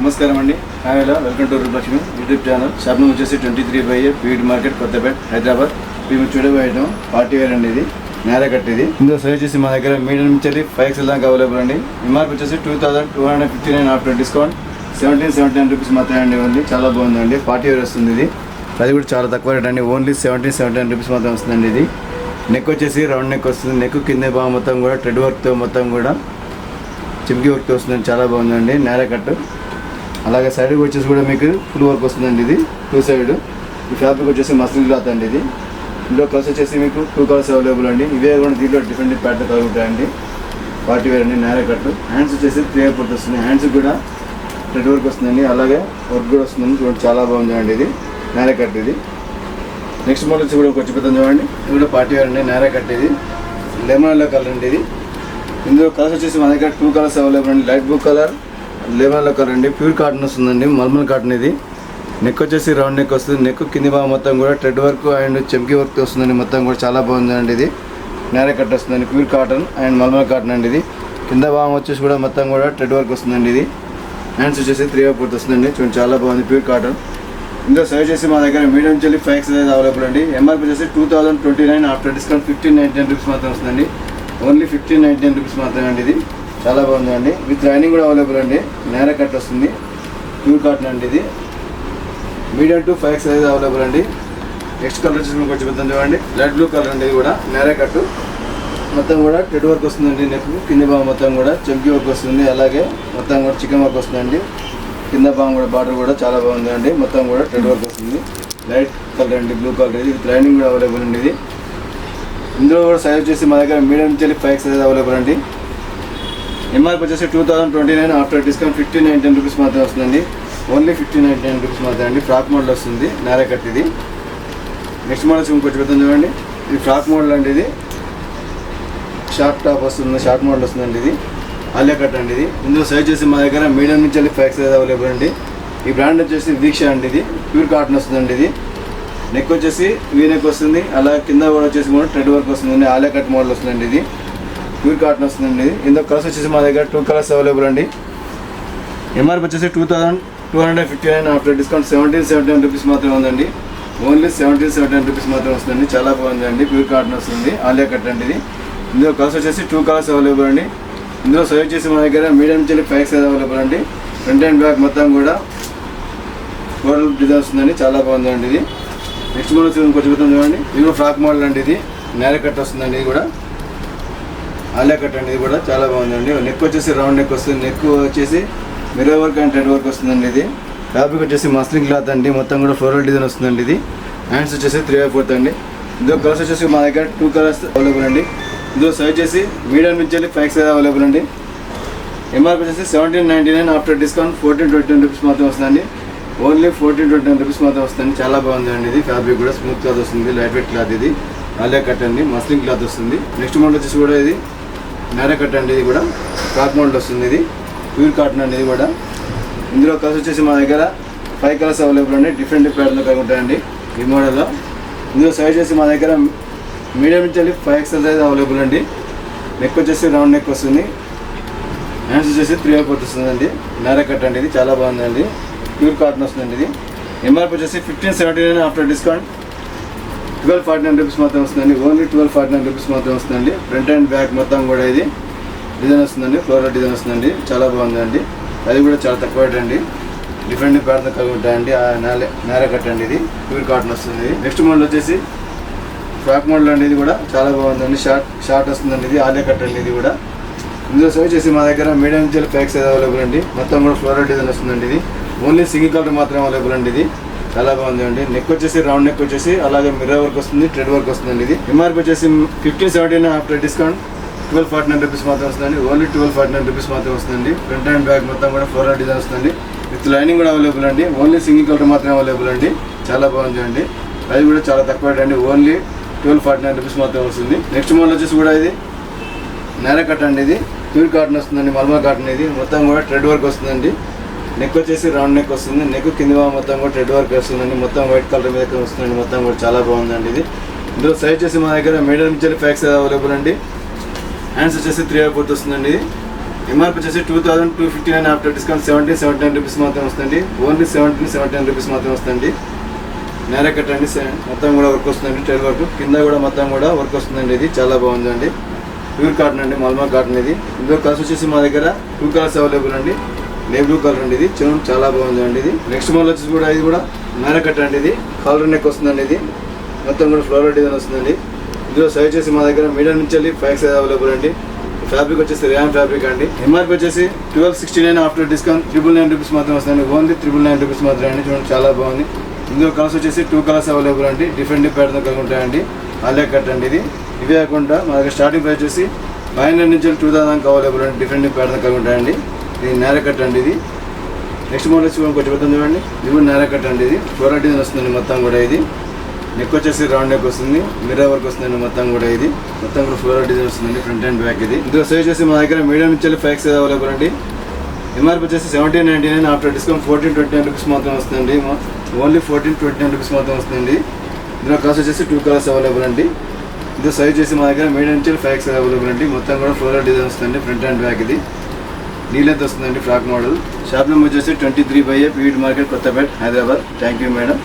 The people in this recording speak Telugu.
నమస్కారం అండి. Hi, welcome to Rupalakshmi YouTube channel. Shop number వచ్చేసి 23/A PVT market, Kothapet, Hyderabad. మేము చూడబోయే ఐటమ్ పార్టీ వేర్ అండి. ఇది నేర కట్. ఇది ఇందులో సైజ్ వచ్చేసి మా దగ్గర మీడియం నుంచి 5XL దాకా అవైలబుల్ అండి. ఎంఆర్పీ వచ్చేసి 2259 ఆఫ్టర్ డిస్కౌంట్ 1779 రూపీస్ మాత్రమే అండి. ఓన్లీ చాలా బాగుందండి. పార్టీ వేర్ వస్తుంది. ఇది అది కూడా చాలా తక్కువ రేట్ అండి. ఓన్లీ 1779 రూపీస్ మాత్రం వస్తుందండి. ఇది నెక్ వచ్చేసి రౌండ్ నెక్ వస్తుంది. నెక్ కింద బాగా మొత్తం కూడా థ్రెడ్ వర్క్తో మొత్తం కూడా చిమ్కీ వర్క్తో వస్తుందండి. చాలా బాగుందండి నేర కట్. అలాగే సైడ్కి వచ్చేసి కూడా మీకు ఫుల్ వర్క్ వస్తుందండి. ఇది 2 సైడ్. ఈ ఫ్యాబ్రిక్ వచ్చేసి మస్లిన్ క్లాత్ అండి. ఇది ఇందులో కలర్స్ వచ్చేసి మీకు 2 కలర్స్ అవైలబుల్ అండి. ఇవే కూడా దీంట్లో డిఫరెంట్ ప్యాటర్న్ కలుగుతాయండి. పార్టీ వేర్ అండి నేర కట్. హ్యాండ్స్ వచ్చేసి 3 పొట్టు వస్తుంది. హ్యాండ్స్ కూడా థ్రెడ్ వర్క్ వస్తుందండి. అలాగే వర్క్ కూడా వస్తుందండి. చూడండి చాలా బాగుందండి. ఇది నేర కట్. ఇది నెక్స్ట్ మోడల్ వచ్చి కూడా కొంచెం పెద్ద చూడండి. ఇది కూడా పార్టీ వేర్ అండి నేర కట్. ఇది లెమన్ ఎల్లో కలర్ అండి. ఇది ఇందులో కలర్స్ వచ్చేసి మన దగ్గర 2 కలర్స్ అవైలబుల్ అండి. Light blue colour, lemon yellow colour అండి. ప్యూర్ కాటన్ వస్తుందండి, మల్మల్ కాటన్. ఇది నెక్ వచ్చేసి రౌండ్ నెక్ వస్తుంది. నెక్ కింది భాగం మొత్తం కూడా థ్రెడ్ వర్క్ అండ్ చెమ్కీ వర్క్ వస్తుందండి. మొత్తం కూడా చాలా బాగుందండి. ఇది నేర కట్ వస్తుందండి. Pure cotton and mulmul cotton అండి. ఇది కింద భాగం వచ్చేసి కూడా మొత్తం కూడా థ్రెడ్ వర్క్ వస్తుందండి. ఇది హ్యాండ్స్ వచ్చేసి 3 పొట్టు వస్తుందండి. చూడండి చాలా బాగుంది. Pure cotton. ఇందులో సైజ్ చేసి మా దగ్గర మీడియం నుంచి 5XL అవైలబుల్ అండి. ఎంఆర్పీ వచ్చేసి 2029 ఆఫ్టర్ డిస్కౌంట్ 1599 రూపీస్ మాత్రం వస్తుందండి. ఓన్లీ 1599 రూపీస్ మాత్రమే అండి. ఇది చాలా బాగుందండి. విత్ లైనింగ్ కూడా అవైలబుల్ అండి. నేర కట్ వస్తుంది. ప్యూర్ కాటన్ అండి. ఇది మీడియం టు 5XL అవైలబుల్ అండి. నెక్స్ట్ కలర్ వచ్చేసి కొంచెం పెద్ద చూడండి. లైట్ బ్లూ కలర్ అండి. ఇది కూడా నేర కట్. మొత్తం కూడా థ్రెడ్ వర్క్ వస్తుందండి. నెక్ కింద భాగం మొత్తం కూడా చెంకీ వర్క్ వస్తుంది. అలాగే మొత్తం కూడా చికెన్ వర్క్ వస్తుందండి. కింద భాగం కూడా బార్డర్ కూడా చాలా బాగుందండి. మొత్తం కూడా థ్రెడ్ వర్క్ వస్తుంది. లైట్ కలర్ అండి, బ్లూ కలర్. ఇది విత్ లైనింగ్ కూడా అవైలబుల్ అండి. ఇది ఇందులో కూడా సైజ్ వచ్చేసి మా దగ్గర మీడియం నుంచి 5XL అవైలబుల్ అండి. ఎంఆర్పీ వచ్చేసి 2029 ఆఫ్టర్ డిస్కౌంట్ 1599 రూపీస్ మాత్రం వస్తుందండి. ఓన్లీ 1599 రూపీస్ మాత్రం అండి. ఫ్రాక్ మోడల్ వస్తుంది నేర కట్. ఇది నెక్స్ట్ మోడల్ కొంచెం పెద్ద చూడండి. ఇది ఫ్రాక్ మోడల్ అండి. ఇది షార్ట్ టాప్ వస్తుంది, షార్ట్ మోడల్ వస్తుందండి. ఇది ఆలియా కట్ అండి. ఇది ఇందులో సైజ్ చేసి మా దగ్గర మీడియం నుంచి 5XL అవైలబుల్ అండి. ఈ బ్రాండ్ వచ్చేసి దీక్ష అండి. ఇది ప్యూర్ కాటన్ వస్తుందండి. ఇది నెక్ వచ్చేసి వీ నెక్ వస్తుంది. అలా కింద కూడా వచ్చేసి కూడా థ్రెడ్ వర్క్ వస్తుందండి. ఆలియా కట్ మోడల్ వస్తుందండి. ఇది ప్యూర్ కాటన్ వస్తుందండి. ఇందులో కలర్స్ వచ్చేసి మా దగ్గర 2 కలర్స్ అవైలబుల్ అండి. ఎంఆర్పీ వచ్చేసి 2259 ఆఫ్టర్ డిస్కౌంట్ 1779 రూపీస్ మాత్రమే ఉందండి. ఓన్లీ 1779 రూపీస్ మాత్రం వస్తుందండి. చాలా బాగుందండి. ప్యూర్ కాటన్ వస్తుంది. ఆలియా కట్ అండి. ఇది ఇందులో కలర్స్ వచ్చేసి 2 కలర్స్ అవైలబుల్ అండి. ఇందులో సైజ్ చేసి మా దగ్గర మీడియం నుంచి 5XL అవైలబుల్ అండి. ఫ్రంట్ అండ్ బ్యాక్ మొత్తం కూడా ఫ్లోరల్ డిజైన్ వస్తుందండి. చాలా బాగుందండి. ఇది నెక్స్ట్ మోడల్ కొంచెం చూడండి. ఇది కూడా ఫ్రాక్ మోడల్ అండి. ఇది నేర కట్ వస్తుందండి. ఇది కూడా ఆలియా కట్ అండి. ఇది కూడా చాలా బాగుందండి. నెక్ వచ్చేసి రౌండ్ నెక్ వస్తుంది. నెక్ వచ్చేసి mirror work and thread work వస్తుందండి. ఇది ఫ్యాబ్రిక్ వచ్చేసి మస్లిన్ క్లాత్ అండి. మొత్తం కూడా ఫ్లోరల్ డిజైన్ వస్తుందండి. ఇది హ్యాండ్స్ వచ్చేసి 3/4 అండి. ఇందులో కలర్స్ వచ్చేసి మా దగ్గర 2 కలర్స్ అవైలబుల్ అండి. ఇందులో సైజ్ చేసి మీడియం నుంచి 5XL అవైలబుల్ అండి. ఎంఆర్పీ వచ్చేసి 1799 ఆఫ్టర్ డిస్కౌంట్ 1429 రూపీస్ మాత్రం వస్తుందండి. ఓన్లీ 1429 రూపీస్ మాత్రం వస్తుంది. చాలా బాగుందండి. ఇది ఫ్యాబ్రిక్ కూడా స్మూత్ క్లాత్ వస్తుంది. Light weight cloth. ఇది ఆలియా కట్ అండి. మస్లిన్ క్లాత్ వస్తుంది. నెక్స్ట్ మోడల్ వచ్చేసి కూడా ఇది నేర కట్ అండి. ఇది కూడా ఫ్రాక్ మోడల్ వస్తుంది. ఇది ప్యూర్ కాటన్ అండి. ఇది కూడా ఇందులో కలర్స్ వచ్చేసి మా దగ్గర 5 కలర్స్ అవైలబుల్ అండి. డిఫరెంట్ ప్యాటర్న్లో కలిగి ఉంటాయండి ఈ మోడల్లో. ఇందులో సైజ్ చేసి మా దగ్గర మీడియం నుంచి 5XL సైజ్ అవైలబుల్ అండి. నెక్ వచ్చేసి రౌండ్ నెక్ వస్తుంది. హ్యాండ్స్ వచ్చేసి 3/4 వస్తుందండి. నేర కట్ అండి. ఇది చాలా బాగుందండి. ప్యూర్ కాటన్ వస్తుందండి. ఇది ఎంఆర్పీ వచ్చేసి 1579 ఆఫ్టర్ డిస్కౌంట్ 1249 రూపీస్ మాత్రం వస్తుందండి. ఓన్లీ 1249 రూపీస్ మాత్రం వస్తుందండి. ఫ్రంట్ అండ్ బ్యాక్ మొత్తం కూడా ఇది డిజైన్ వస్తుందండి. ఫ్లోరల్ డిజైన్ వస్తుందండి. చాలా బాగుందండి. అది కూడా చాలా తక్కువ రేట్ అండి. డిఫరెంట్ ప్యాటర్న్ కలిగి ఉంటాయండి. నేర కట్ అండి. ఇది ప్యూర్ కాటన్ వస్తుంది. నెక్స్ట్ మోడల్ వచ్చేసి ఫ్రాక్ మోడల్ అండి. ఇది కూడా చాలా బాగుందండి. షార్ట్ వస్తుందండి. ఇది ఆలియా కట్ అండి. ఇది కూడా ఇందులో సైజ్ చేసి మా దగ్గర మీడియం నుంచి 5XL అవైలబుల్ అండి. మొత్తం కూడా ఫ్లోరల్ డిజైన్ వస్తుందండి. ఇది ఓన్లీ సింగిల్ కలర్ మాత్రమే అవైలబుల్ అండి. ఇది చాలా బాగుందండి. నెక్ వచ్చేసి రౌండ్ నెక్ వచ్చేసి అలాగే మిర్రర్ వర్క్ వస్తుంది. థ్రెడ్ వర్క్ వస్తుందండి. ఇది ఎంఆర్పీ వచ్చేసి 1579 ఆఫ్టర్ డిస్కౌంట్ 1249 రూపీస్ మాత్రం వస్తుందండి. ఓన్లీ 1249 రూపీస్ మాత్రం వస్తుందండి. ఫ్రంట్ అండ్ బ్యాక్ మొత్తం కూడా ఫ్లోరల్ డిజైన్ వస్తుంది. విత్ లైనింగ్ కూడా అవైలబుల్ అండి. ఓన్లీ సింగిల్ కలర్ మాత్రమే అవైలబుల్ అండి. చాలా బాగుందండి. అది కూడా చాలా తక్కువ రేట్ అండి. ఓన్లీ 1249 రూపీస్ మాత్రం వస్తుంది. నెక్స్ట్ మోడల్ వచ్చేసి కూడా ఇది నేర కట్ అండి. ఇది ప్యూర్ కాటన్ వస్తుందండి. మల్మల్ కాటన్. ఇది మొత్తం కూడా థ్రెడ్ వర్క్ వస్తుందండి. నెక్ వచ్చేసి రౌండ్ నెక్ వస్తుంది. నెక్ కింద మొత్తం కూడా థ్రెడ్ వర్క్ వస్తుందండి. మొత్తం వైట్ కలర్ మీద వస్తుందండి. మొత్తం కూడా చాలా బాగుందండి. ఇది ఇందులో సైజ్ చేసి మా దగ్గర మీడియం నుంచి 5XL అవైలబుల్ అండి. హ్యాండ్స్ వచ్చేసి 3/4 వస్తుందండి. ఎంఆర్పి వచ్చేసి 2259 ఆఫ్టర్ డిస్కౌంట్ 79 రూపీస్ మాత్రం వస్తుంది. ఓన్లీ 79 రూపీస్ మాత్రం వస్తుంది. నేర కట్ అండి, మొత్తం కూడా వర్క్ వస్తుందండి. టైల్ వర్క్ కింద కూడా మొత్తం కూడా వర్క్ వస్తుందండి. ఇది చాలా బాగుందండి. ప్యూర్ కాటన్ అండి, మల్మా కాటన్ ఇది. ఇందులో కలర్స్ వచ్చేసి మా దగ్గర 2 కలర్స్ అవైలబుల్ అండి. నేవీ బ్లూ కలర్ అండి, ఇది చూడండి చాలా బాగుందండి. ఇది నెక్స్ట్ మోడల్ వచ్చేసి కూడా ఇది కూడా నేర కట్ అండి. ఇది కాలర్ నెక్ వస్తుందండి. ఇది మొత్తం కూడా ఫ్లోరల్ డిజైన్ వస్తుందండి. ఇందులో సైజ్ వచ్చేసి మా దగ్గర మీడియం నుంచి వెళ్ళి 5 సైజ్ అవైలబుల్ అండి. ఫ్యాబ్రిక్ వచ్చేసి రేయాన్ ఫ్యాబ్రిక్ అండి. ఎంఆర్పి వచ్చేసి 1269 ఆఫ్టర్ డిస్కౌంట్ 999 రూపీస్ మాత్రం వస్తుంది. ఓన్లీ 999 రూపీస్ మాత్రం అండి. చూడండి చాలా బాగుంది. ఇందులో కలర్స్ వచ్చేసి 2 కలర్స్ అవైలబుల్ అండి. డిఫరెంట్ ప్యాటర్న్ కలిగి ఉంటాయండి. ఆలియా కట్ అండి. ఇది ఇవే కాకుండా మా దగ్గర స్టార్టింగ్ ప్రైస్ వచ్చేసి 500 నుంచి 2000 దాకా అవైలబుల్ అండి. డిఫరెంట్ ప్యాటర్న్ కలిగి ఉంటాయండి. ఇది నేర కట్ అండి. ఇది నెక్స్ట్ మోడల్ వచ్చి కొంచెం పెద్ద చూడండి. ఇది కూడా నేర కట్ అండి. ఇది ఫ్లోరల్ డిజైన్ వస్తుందండి. మొత్తం కూడా ఇది నెక్ వచ్చేసి రౌండ్ నెక్ వస్తుంది. మిర్రర్ వర్క్ వస్తుందండి. మొత్తం కూడా ఇది మొత్తం కూడా ఫ్లోరల్ డిజైన్ వస్తుందండి. ఫ్రంట్ అండ్ బ్యాక్ ఇది. ఇందులో సైజ్ వచ్చేసి మా దగ్గర మీడియం నుంచి 5 సైజ్ అవైలబుల్ అండి. ఎంఆర్పి వచ్చేసి 1799 ఆఫ్టర్ డిస్కౌంట్ 1429 రూపీస్ మాత్రం వస్తుంది. ఓన్లీ 1429 రూపీస్ మాత్రం వస్తుంది. ఇందులో కలర్స్ వచ్చేసి 2 కలర్స్ అవైలబుల్ అండి. ఇందులో సైజ్ వచ్చేసి మా దగ్గర మీడియం నుంచి 5 సైజ్ అవైలబుల్ అండి. మొత్తం కూడా ఫ్లోరల్ డిజైన్ వస్తుంది. ఫ్రంట్ అండ్ బ్యాక్ ఇది నీళ్ళతో వస్తుందండి. Frock model. షాప్ నెంబర్ వచ్చేసి 23/A PVT market, Kothapet, Hyderabad. Thank you madam.